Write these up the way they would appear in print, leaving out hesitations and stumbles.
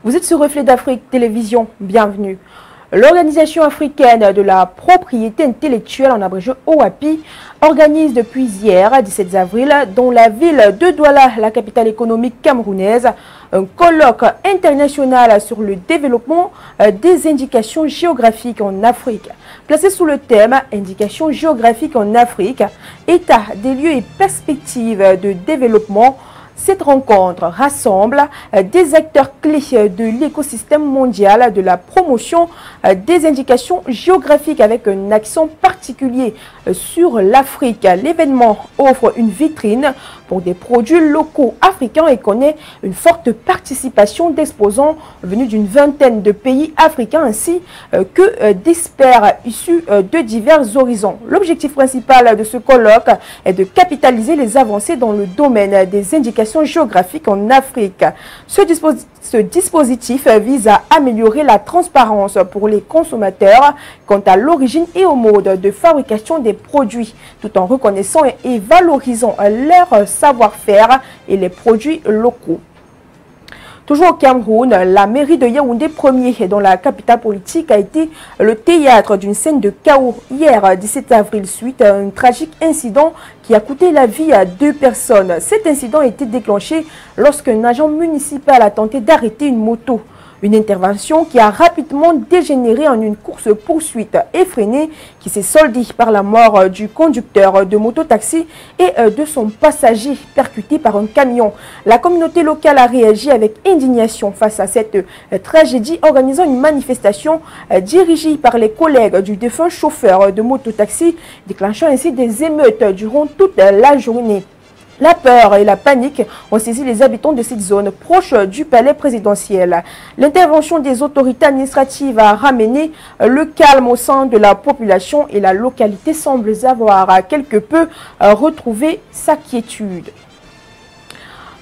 Vous êtes sur Reflet d'Afrique Télévision, bienvenue. L'Organisation africaine de la propriété intellectuelle, en abrégé OAPI, organise depuis hier, 17 avril, dans la ville de Douala, la capitale économique camerounaise, un colloque international sur le développement des indications géographiques en Afrique. Placé sous le thème « Indications géographiques en Afrique, état des lieux et perspectives de développement », cette rencontre rassemble des acteurs clés de l'écosystème mondial de la promotion des indications géographiques avec un accent particulier sur l'Afrique. L'événement offre une vitrine pour des produits locaux africains et connaît une forte participation d'exposants venus d'une vingtaine de pays africains ainsi que d'experts issus de divers horizons. L'objectif principal de ce colloque est de capitaliser les avancées dans le domaine des indications géographiques en Afrique. Ce dispositif vise à améliorer la transparence pour les consommateurs quant à l'origine et au mode de fabrication des produits, tout en reconnaissant et valorisant leur savoir-faire et les produits locaux. Toujours au Cameroun, la mairie de Yaoundé premier, dans la capitale politique, a été le théâtre d'une scène de chaos hier, 17 avril, suite à un tragique incident qui a coûté la vie à 2 personnes. Cet incident a été déclenché lorsqu'un agent municipal a tenté d'arrêter une moto. Une intervention qui a rapidement dégénéré en une course-poursuite effrénée qui s'est soldée par la mort du conducteur de moto-taxi et de son passager percuté par un camion. La communauté locale a réagi avec indignation face à cette tragédie, organisant une manifestation dirigée par les collègues du défunt chauffeur de moto-taxi, déclenchant ainsi des émeutes durant toute la journée. La peur et la panique ont saisi les habitants de cette zone proche du palais présidentiel. L'intervention des autorités administratives a ramené le calme au sein de la population et la localité semble avoir quelque peu retrouvé sa quiétude.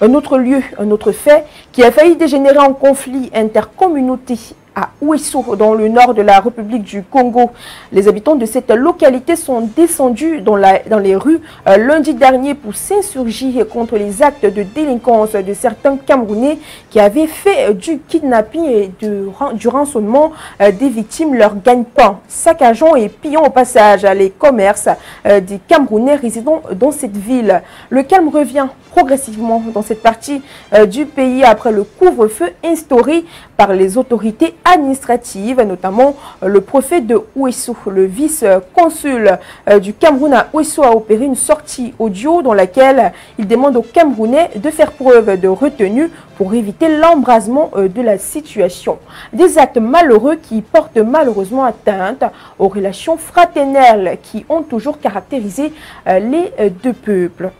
Un autre lieu, un autre fait qui a failli dégénérer en conflit intercommunauté à Ouessou, dans le nord de la République du Congo. Les habitants de cette localité sont descendus dans les rues lundi dernier pour s'insurger contre les actes de délinquance de certains Camerounais qui avaient fait du kidnapping et du rançonnement des victimes leur gagne-pain, saccageant et pillant au passage les commerces des Camerounais résidant dans cette ville. Le calme revient progressivement dans cette partie du pays après le couvre-feu instauré par les autorités administratives, notamment le préfet de Ouessou. Le vice-consul du Cameroun à Ouessou a opéré une sortie audio dans laquelle il demande aux Camerounais de faire preuve de retenue pour éviter l'embrasement de la situation. Des actes malheureux qui portent malheureusement atteinte aux relations fraternelles qui ont toujours caractérisé les deux peuples.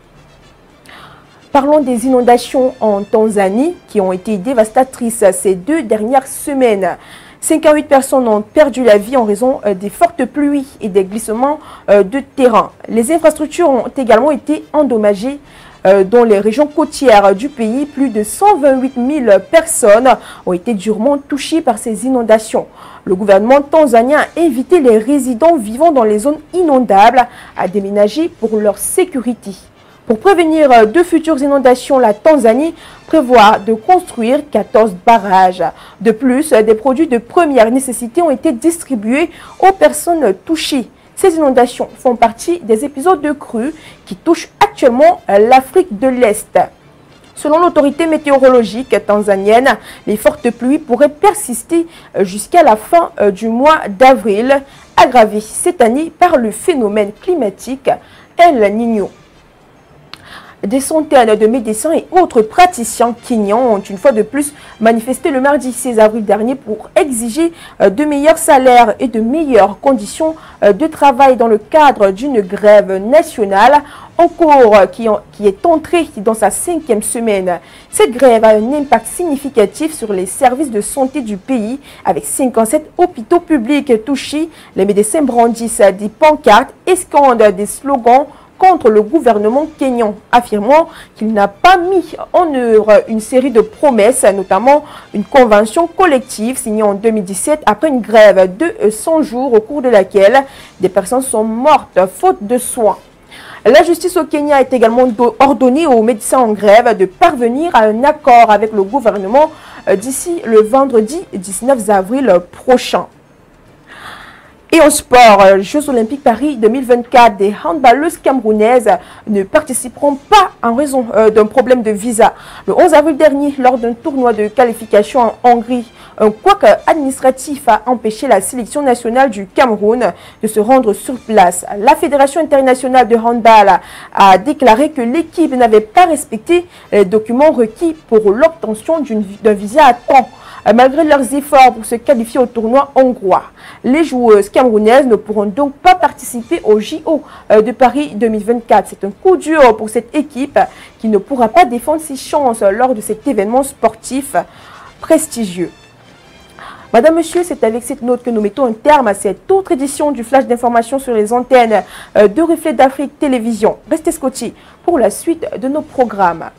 Parlons des inondations en Tanzanie qui ont été dévastatrices ces 2 dernières semaines. 58 personnes ont perdu la vie en raison des fortes pluies et des glissements de terrain. Les infrastructures ont également été endommagées dans les régions côtières du pays. Plus de 128 000 personnes ont été durement touchées par ces inondations. Le gouvernement tanzanien a invité les résidents vivant dans les zones inondables à déménager pour leur sécurité. Pour prévenir de futures inondations, la Tanzanie prévoit de construire 14 barrages. De plus, des produits de première nécessité ont été distribués aux personnes touchées. Ces inondations font partie des épisodes de crues qui touchent actuellement l'Afrique de l'Est. Selon l'autorité météorologique tanzanienne, les fortes pluies pourraient persister jusqu'à la fin du mois d'avril, aggravées cette année par le phénomène climatique El Niño. Des centaines de médecins et autres praticiens kenyans ont une fois de plus manifesté le mardi 16 avril dernier pour exiger de meilleurs salaires et de meilleures conditions de travail dans le cadre d'une grève nationale en cours qui est entrée dans sa 5e semaine. Cette grève a un impact significatif sur les services de santé du pays avec 57 hôpitaux publics touchés. Les médecins brandissent des pancartes et scandent des slogans contre le gouvernement kényan, affirmant qu'il n'a pas mis en œuvre une série de promesses, notamment une convention collective signée en 2017 après une grève de 100 jours au cours de laquelle des personnes sont mortes faute de soins. La justice au Kenya a également ordonné aux médecins en grève de parvenir à un accord avec le gouvernement d'ici le vendredi 19 avril prochain. Et en sport, Jeux Olympiques Paris 2024, des handballeuses camerounaises ne participeront pas en raison d'un problème de visa. Le 11 avril dernier, lors d'un tournoi de qualification en Hongrie, un couac administratif a empêché la sélection nationale du Cameroun de se rendre sur place. La Fédération internationale de handball a déclaré que l'équipe n'avait pas respecté les documents requis pour l'obtention d'un visa à temps. Malgré leurs efforts pour se qualifier au tournoi hongrois, les joueuses camerounaises ne pourront donc pas participer au JO de Paris 2024. C'est un coup dur pour cette équipe qui ne pourra pas défendre ses chances lors de cet événement sportif prestigieux. Madame, Monsieur, c'est avec cette note que nous mettons un terme à cette autre édition du Flash d'information sur les antennes de Reflet d'Afrique Télévision. Restez scotchés pour la suite de nos programmes.